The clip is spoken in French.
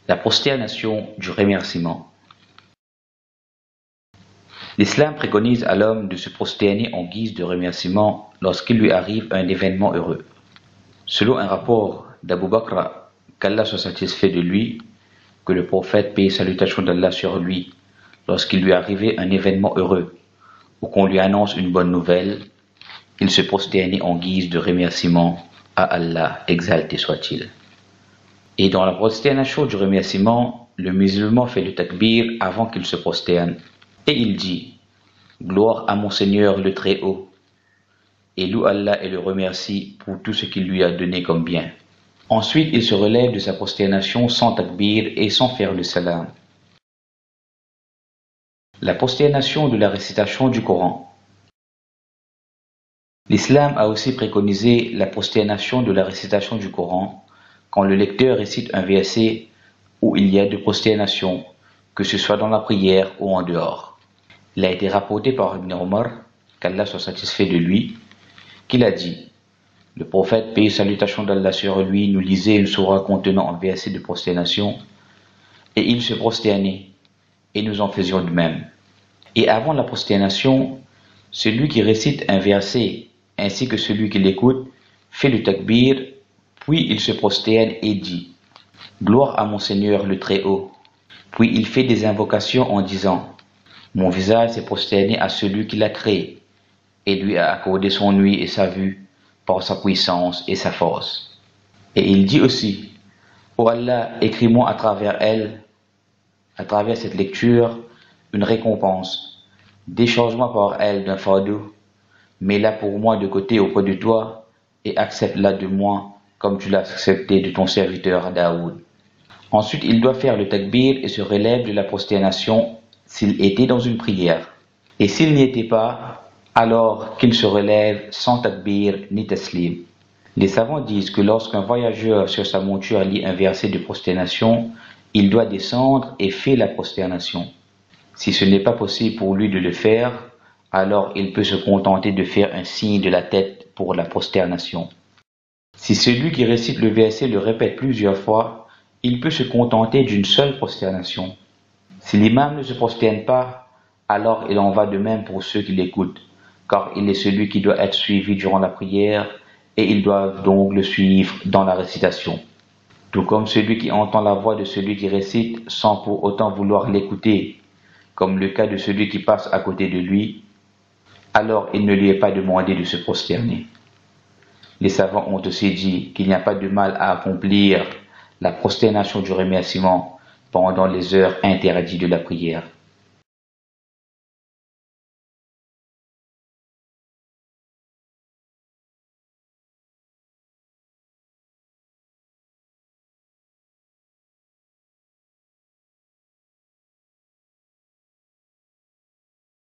La prosternation du remerciement. L'islam préconise à l'homme de se prosterner en guise de remerciement lorsqu'il lui arrive un événement heureux. Selon un rapport d'Abu Bakr, qu'Allah soit satisfait de lui, que le prophète, paix et salutations d'Allah sur lui, lorsqu'il lui arrivait un événement heureux ou qu'on lui annonce une bonne nouvelle, il se prosternait en guise de remerciement à Allah, exalté soit-il. Et dans la prosternation du remerciement, le musulman fait le takbir avant qu'il se prosterne. Et il dit « Gloire à mon Seigneur le Très-Haut » et loue Allah et le remercie pour tout ce qu'il lui a donné comme bien. Ensuite, il se relève de sa prosternation sans takbir et sans faire le salam. La prosternation de la récitation du Coran. L'islam a aussi préconisé la prosternation de la récitation du Coran quand le lecteur récite un verset où il y a de prosternation, que ce soit dans la prière ou en dehors. Il a été rapporté par Ibn Omar, qu'Allah soit satisfait de lui, qu'il a dit « Le prophète, paix et salutations d'Allah sur lui, nous lisait une sourate contenant un verset de prosternation, et il se prosternait, et nous en faisions de même. Et avant la prosternation, celui qui récite un verset, ainsi que celui qui l'écoute, fait le takbir, puis il se prosterne et dit « Gloire à mon Seigneur le Très-Haut ». Puis il fait des invocations en disant « Mon visage s'est prosterné à celui qui l'a créé, et lui a accordé son nuit et sa vue par sa puissance et sa force. » Et il dit aussi « Ô Allah, écris-moi à travers elle, à travers cette lecture, une récompense. Décharge-moi par elle d'un fardeau, mets-la pour moi de côté auprès de toi, et accepte-la de moi, comme tu l'as accepté de ton serviteur Daoud. » Ensuite, il doit faire le takbir et se relève de la prosternation s'il était dans une prière. Et s'il n'y était pas, alors qu'il se relève sans takbir ni taslim. Les savants disent que lorsqu'un voyageur sur sa monture lit un verset de prosternation, il doit descendre et fait la prosternation. Si ce n'est pas possible pour lui de le faire, alors il peut se contenter de faire un signe de la tête pour la prosternation. Si celui qui récite le verset le répète plusieurs fois, il peut se contenter d'une seule prosternation. Si l'imam ne se prosterne pas, alors il en va de même pour ceux qui l'écoutent, car il est celui qui doit être suivi durant la prière, et ils doivent donc le suivre dans la récitation. Tout comme celui qui entend la voix de celui qui récite sans pour autant vouloir l'écouter, comme le cas de celui qui passe à côté de lui, alors il ne lui est pas demandé de se prosterner. Les savants ont aussi dit qu'il n'y a pas de mal à accomplir la prosternation du remerciement pendant les heures interdites de la prière.